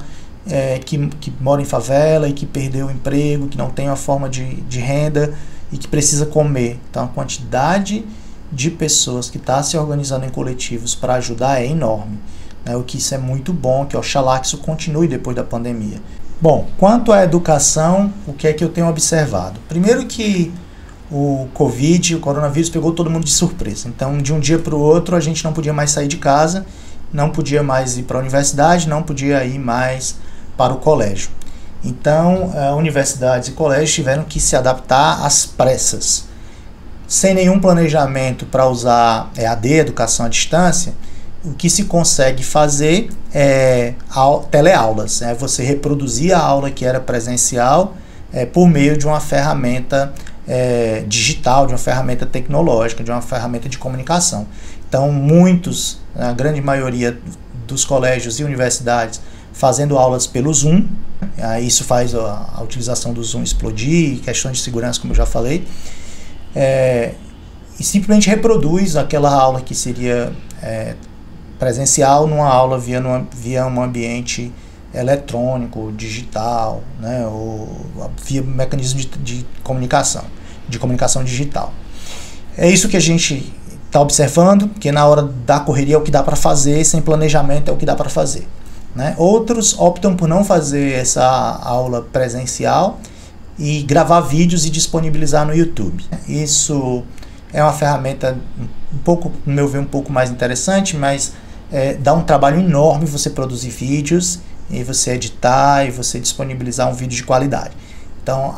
S1: que mora em favela e que perdeu o emprego, que não tem uma forma de renda e que precisa comer. Então, a quantidade de pessoas que está se organizando em coletivos para ajudar é enorme. O que isso é muito bom, que oxalá que isso continue depois da pandemia. Bom, quanto à educação, o que é que eu tenho observado? Primeiro que o Covid, o coronavírus, pegou todo mundo de surpresa. Então, de um dia para o outro, a gente não podia mais sair de casa, não podia mais ir para a universidade, não podia ir mais para o colégio. Então, universidades e colégios tiveram que se adaptar às pressas. Sem nenhum planejamento para usar EAD, educação à distância, o que se consegue fazer é teleaulas, você reproduzir a aula que era presencial por meio de uma ferramenta digital, de uma ferramenta tecnológica, de uma ferramenta de comunicação. Então, a grande maioria dos colégios e universidades fazendo aulas pelo Zoom, isso faz a utilização do Zoom explodir, questões de segurança, como eu já falei, e simplesmente reproduz aquela aula que seria presencial numa aula via um ambiente eletrônico, digital, né, ou via mecanismo de comunicação digital. É isso que a gente está observando, que na hora da correria é o que dá para fazer, sem planejamento é o que dá para fazer, né? Outros optam por não fazer essa aula presencial e gravar vídeos e disponibilizar no YouTube. Isso é uma ferramenta no meu ver, um pouco mais interessante, mas dá um trabalho enorme você produzir vídeos e você editar e você disponibilizar um vídeo de qualidade. Então,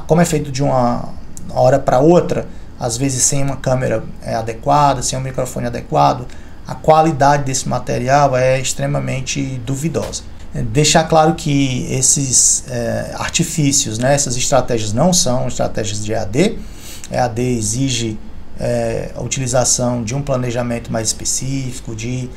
S1: como é feito de uma hora para outra, às vezes sem uma câmera adequada, sem um microfone adequado, a qualidade desse material é extremamente duvidosa. Deixar claro que esses artifícios, né, essas estratégias não são estratégias de EAD. EAD exige a utilização de um planejamento mais específico, de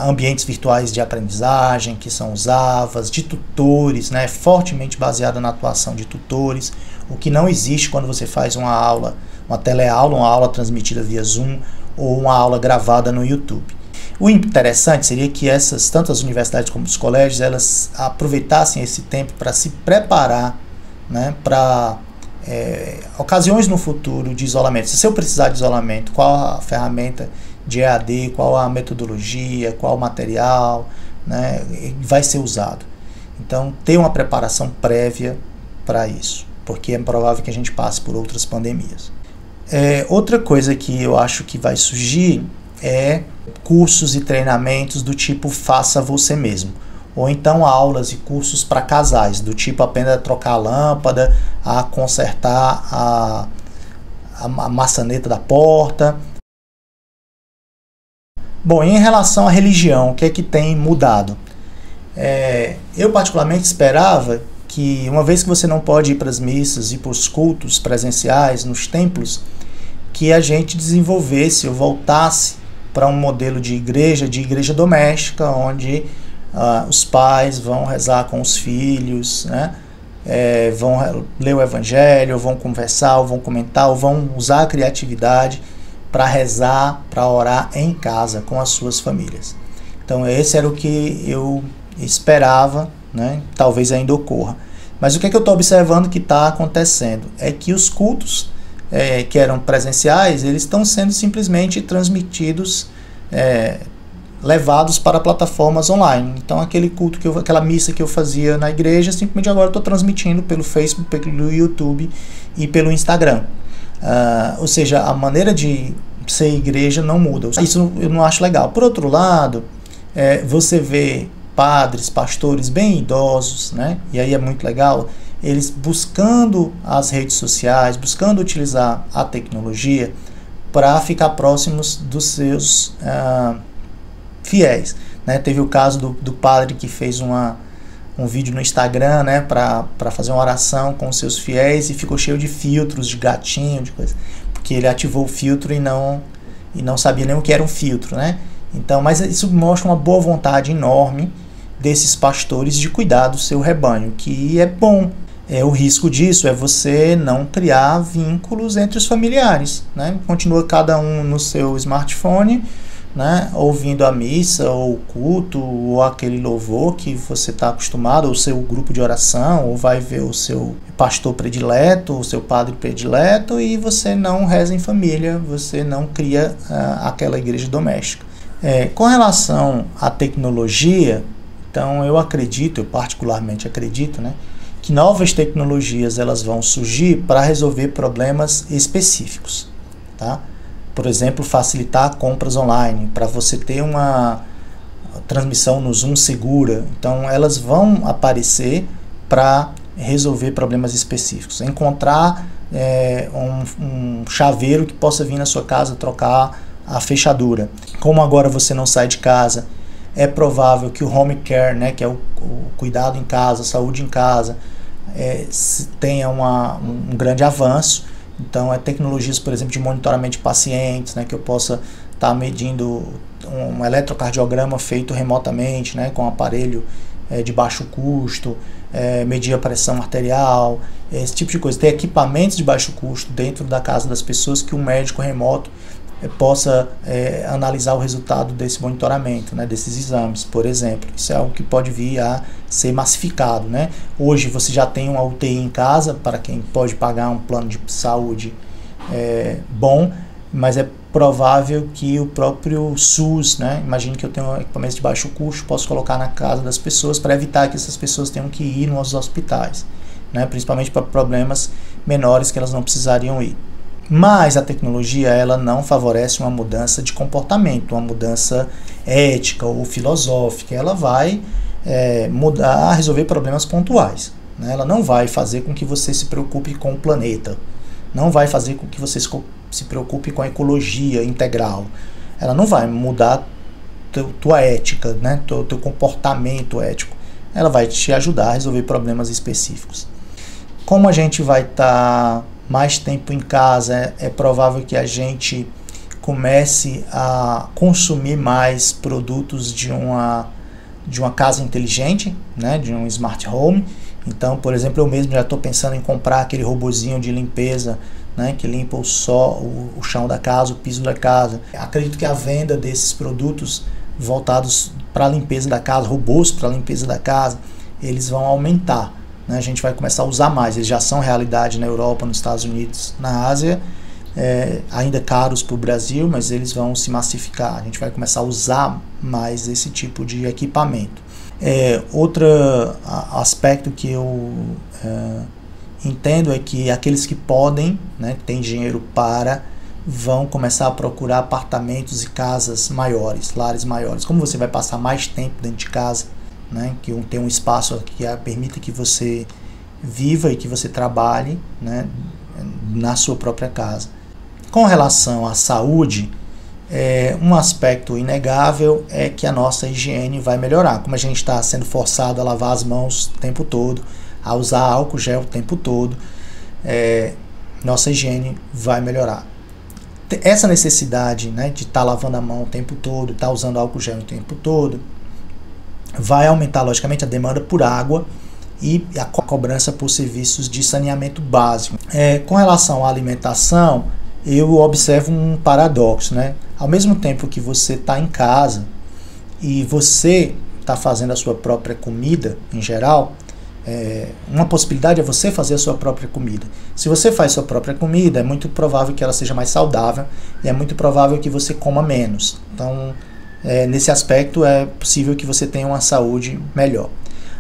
S1: ambientes virtuais de aprendizagem, que são os AVAs, de tutores, né, fortemente baseada na atuação de tutores, o que não existe quando você faz uma aula, uma teleaula, uma aula transmitida via Zoom ou uma aula gravada no YouTube. O interessante seria que tanto as universidades como os colégios, elas aproveitassem esse tempo para se preparar, né, para ocasiões no futuro de isolamento. Se eu precisar de isolamento, qual a ferramenta de EAD, qual a metodologia, qual o material, né, vai ser usado. Então, ter uma preparação prévia para isso, porque é provável que a gente passe por outras pandemias. Outra coisa que eu acho que vai surgir é cursos e treinamentos do tipo faça você mesmo. Ou então aulas e cursos para casais, do tipo aprenda a trocar a lâmpada, a consertar a maçaneta da porta. Bom, em relação à religião, o que é que tem mudado? Eu particularmente esperava que, uma vez que você não pode ir para as missas e para os cultos presenciais nos templos, que a gente desenvolvesse ou voltasse para um modelo de igreja doméstica, onde os pais vão rezar com os filhos, né? Vão ler o evangelho, vão conversar, ou vão comentar, ou vão usar a criatividade para rezar, para orar em casa com as suas famílias. Então esse era o que eu esperava, né? Talvez ainda ocorra. Mas o que eu estou observando que está acontecendo é que os cultos que eram presenciais, eles estão sendo simplesmente transmitidos, levados para plataformas online. Então aquele culto, aquela missa que eu fazia na igreja, simplesmente agora estou transmitindo pelo Facebook, pelo YouTube e pelo Instagram. Ou seja, a maneira de ser igreja não muda. Isso eu não acho legal. Por outro lado, você vê padres, pastores bem idosos, né? E aí é muito legal, eles buscando as redes sociais, buscando utilizar a tecnologia para ficar próximos dos seus fiéis, né? Teve o caso do padre que fez um vídeo no Instagram, né, para fazer uma oração com os seus fiéis e ficou cheio de filtros, de gatinho, de coisa, porque ele ativou o filtro e não sabia nem o que era um filtro, né? Então, mas isso mostra uma boa vontade enorme desses pastores de cuidar do seu rebanho, que é bom. O risco disso é você não criar vínculos entre os familiares, né? Continua cada um no seu smartphone, né, ouvindo a missa, ou o culto, ou aquele louvor que você está acostumado, ou o seu grupo de oração, ou vai ver o seu pastor predileto, o seu padre predileto, e você não reza em família, você não cria aquela igreja doméstica. Com relação à tecnologia, então eu particularmente acredito, né, que novas tecnologias elas vão surgir para resolver problemas específicos, tá? Por exemplo, facilitar compras online, para você ter uma transmissão no Zoom segura. Então, elas vão aparecer para resolver problemas específicos. Encontrar um chaveiro que possa vir na sua casa trocar a fechadura. Como agora você não sai de casa, é provável que o home care, né, que é o cuidado em casa, saúde em casa, tenha um grande avanço. Então, tecnologias, por exemplo, de monitoramento de pacientes, né, que eu possa estar medindo um eletrocardiograma feito remotamente, né, com um aparelho de baixo custo, medir a pressão arterial, esse tipo de coisa. Ter equipamentos de baixo custo dentro da casa das pessoas que um médico remoto possa analisar o resultado desse monitoramento, né, desses exames, por exemplo. Isso é algo que pode vir a ser massificado, né? Hoje você já tem uma UTI em casa, para quem pode pagar um plano de saúde bom, mas é provável que o próprio SUS, né, imagine que eu tenho equipamentos de baixo custo, posso colocar na casa das pessoas para evitar que essas pessoas tenham que ir nos hospitais, né, principalmente para problemas menores que elas não precisariam ir. Mas a tecnologia ela não favorece uma mudança de comportamento, uma mudança ética ou filosófica. Ela vai resolver problemas pontuais, né? Ela não vai fazer com que você se preocupe com o planeta, não vai fazer com que você se preocupe com a ecologia integral. Ela não vai mudar tua ética, né? Teu comportamento ético. Ela vai te ajudar a resolver problemas específicos. Como a gente vai estar mais tempo em casa, é provável que a gente comece a consumir mais produtos de uma casa inteligente, né, de um smart home. Então, por exemplo, eu mesmo já estou pensando em comprar aquele robozinho de limpeza, né, que limpa o chão da casa, o piso da casa. Acredito que a venda desses produtos voltados para a limpeza da casa, robôs para a limpeza da casa, eles vão aumentar. A gente vai começar a usar mais. Eles já são realidade na Europa, nos Estados Unidos, na Ásia, ainda caros para o Brasil, mas eles vão se massificar. A gente vai começar a usar mais esse tipo de equipamento. Outro aspecto que eu entendo é que aqueles que podem, né, têm dinheiro para, vão começar a procurar apartamentos e casas maiores, lares maiores. Como você vai passar mais tempo dentro de casa, né, que tem um espaço que permita que você viva e que você trabalhe, né, na sua própria casa. Com relação à saúde, um aspecto inegável é que a nossa higiene vai melhorar. Como a gente está sendo forçado a lavar as mãos o tempo todo, a usar álcool gel o tempo todo, nossa higiene vai melhorar. Essa necessidade, né, de estar lavando a mão o tempo todo, estar usando álcool gel o tempo todo, vai aumentar logicamente a demanda por água e a cobrança por serviços de saneamento básico. Com relação à alimentação, eu observo um paradoxo, né? Ao mesmo tempo que você está em casa e você está fazendo a sua própria comida, em geral, uma possibilidade é você fazer a sua própria comida. Se você faz sua própria comida, é muito provável que ela seja mais saudável e é muito provável que você coma menos. Então, nesse aspecto, é possível que você tenha uma saúde melhor.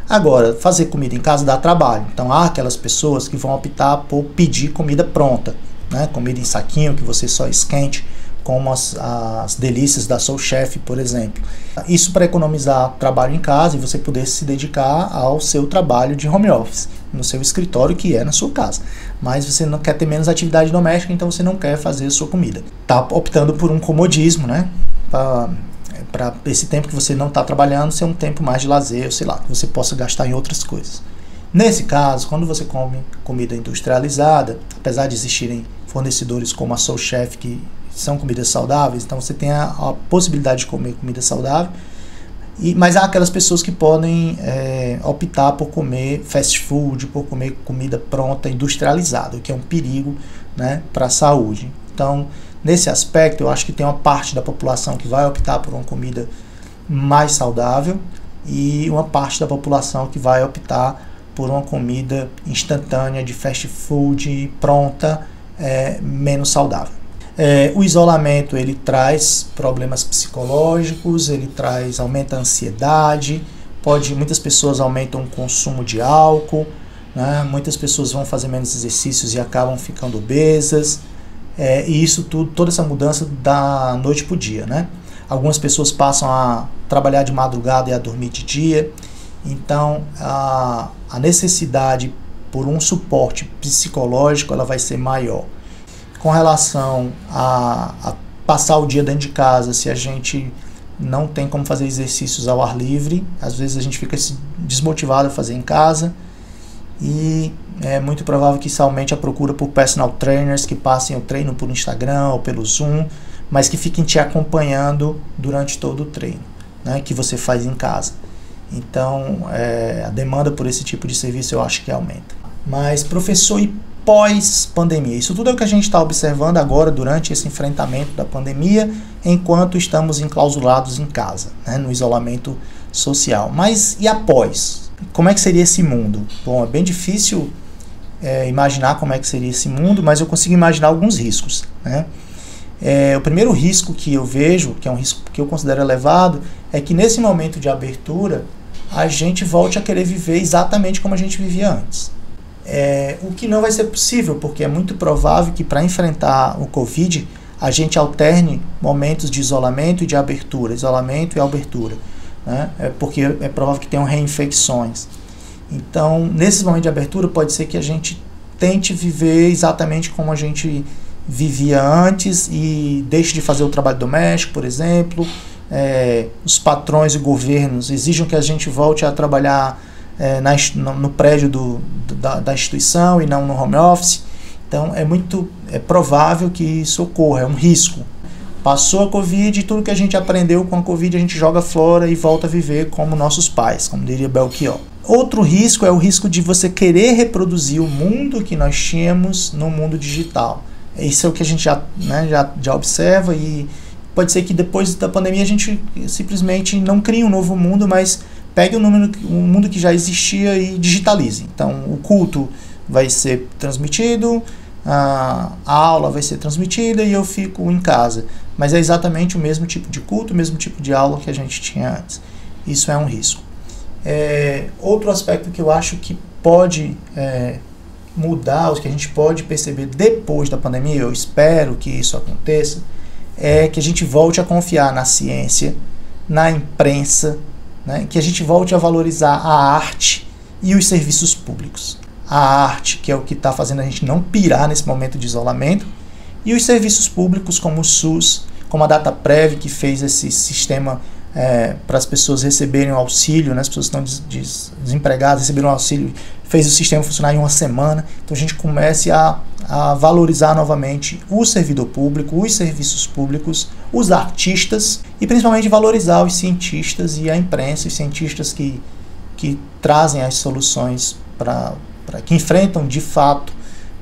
S1: Agora, fazer comida em casa dá trabalho. Então, há aquelas pessoas que vão optar por pedir comida pronta, né? Comida em saquinho que você só esquente, como as delícias da Soul Chef, por exemplo. Isso para economizar trabalho em casa e você poder se dedicar ao seu trabalho de home office, no seu escritório, que é na sua casa. Mas você não quer ter menos atividade doméstica, então você não quer fazer a sua comida. Está optando por um comodismo, né? Para esse tempo que você não está trabalhando ser um tempo mais de lazer, sei lá, que você possa gastar em outras coisas. Nesse caso, quando você come comida industrializada, apesar de existirem fornecedores como a Soul Chef que são comidas saudáveis, então você tem a possibilidade de comer comida saudável, mas há aquelas pessoas que podem optar por comer fast food, por comer comida pronta, industrializada, o que é um perigo, né, para a saúde. Então, nesse aspecto, eu acho que tem uma parte da população que vai optar por uma comida mais saudável e uma parte da população que vai optar por uma comida instantânea de fast food pronta, menos saudável. O isolamento ele traz problemas psicológicos, ele aumenta a ansiedade, muitas pessoas aumentam o consumo de álcool, né? Muitas pessoas vão fazer menos exercícios e acabam ficando obesas, e isso tudo, toda essa mudança da noite para o dia, né? Algumas pessoas passam a trabalhar de madrugada e a dormir de dia. Então, a necessidade por um suporte psicológico ela vai ser maior. Com relação a passar o dia dentro de casa, se a gente não tem como fazer exercícios ao ar livre, às vezes a gente fica desmotivado a fazer em casa e é muito provável que isso aumente a procura por personal trainers que passem o treino por Instagram ou pelo Zoom, mas que fiquem te acompanhando durante todo o treino, né, que você faz em casa. Então, a demanda por esse tipo de serviço eu acho que aumenta. Mas, professor, e pós-pandemia? Isso tudo é o que a gente está observando agora durante esse enfrentamento da pandemia, enquanto estamos enclausurados em casa, né, no isolamento social. Mas e após? Como é que seria esse mundo? Bom, é bem difícil imaginar como é que seria esse mundo, mas eu consigo imaginar alguns riscos, né? O primeiro risco que eu vejo, que é um risco que eu considero elevado, é que nesse momento de abertura a gente volte a querer viver exatamente como a gente vivia antes. O que não vai ser possível, porque é muito provável que para enfrentar o Covid a gente alterne momentos de isolamento e de abertura, isolamento e abertura, né? Porque é provável que tenham reinfecções. Então, nesses momentos de abertura pode ser que a gente tente viver exatamente como a gente vivia antes e deixe de fazer o trabalho doméstico, por exemplo. Os patrões e governos exijam que a gente volte a trabalhar no prédio da instituição e não no home office. Então é provável que isso ocorra, é um risco. Passou a Covid e tudo que a gente aprendeu com a Covid a gente joga fora e volta a viver como nossos pais, como diria Belchior. Outro risco é o risco de você querer reproduzir o mundo que nós tínhamos no mundo digital. Isso é o que a gente já observa, e pode ser que depois da pandemia a gente simplesmente não crie um novo mundo, mas pegue um mundo que já existia e digitalize. Então, o culto vai ser transmitido, a aula vai ser transmitida e eu fico em casa. Mas é exatamente o mesmo tipo de culto, o mesmo tipo de aula que a gente tinha antes. Isso é um risco. Outro aspecto que eu acho que pode mudar, o que a gente pode perceber depois da pandemia, eu espero que isso aconteça, é que a gente volte a confiar na ciência, na imprensa, né? Que a gente volte a valorizar a arte e os serviços públicos. A arte, que é o que está fazendo a gente não pirar nesse momento de isolamento, e os serviços públicos como o SUS, como a Dataprev, que fez esse sistema para as pessoas receberem o auxílio, né? As pessoas que estão desempregadas, receberam o auxílio, fez o sistema funcionar em uma semana. Então a gente comece a valorizar novamente o servidor público, os serviços públicos, os artistas e principalmente valorizar os cientistas e a imprensa, os cientistas que trazem as soluções que enfrentam de fato,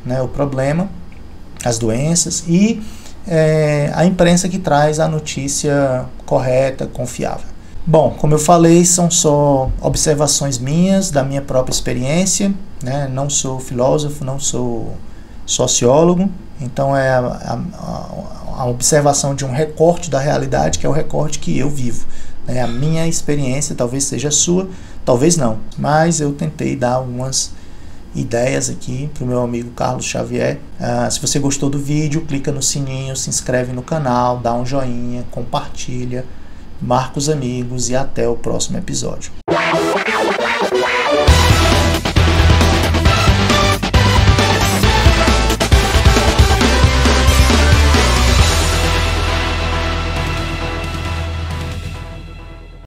S1: né, o problema, as doenças, e a imprensa que traz a notícia correta, confiável. Bom, como eu falei, são só observações minhas, da minha própria experiência, né? Não sou filósofo, não sou sociólogo, então é a observação de um recorte da realidade, que é o recorte que eu vivo. Né? A minha experiência talvez seja a sua, talvez não, mas eu tentei dar algumas ideias aqui para o meu amigo Carlos Xavier. Se você gostou do vídeo, clica no sininho, se inscreve no canal, dá um joinha, compartilha, marca os amigos e até o próximo episódio.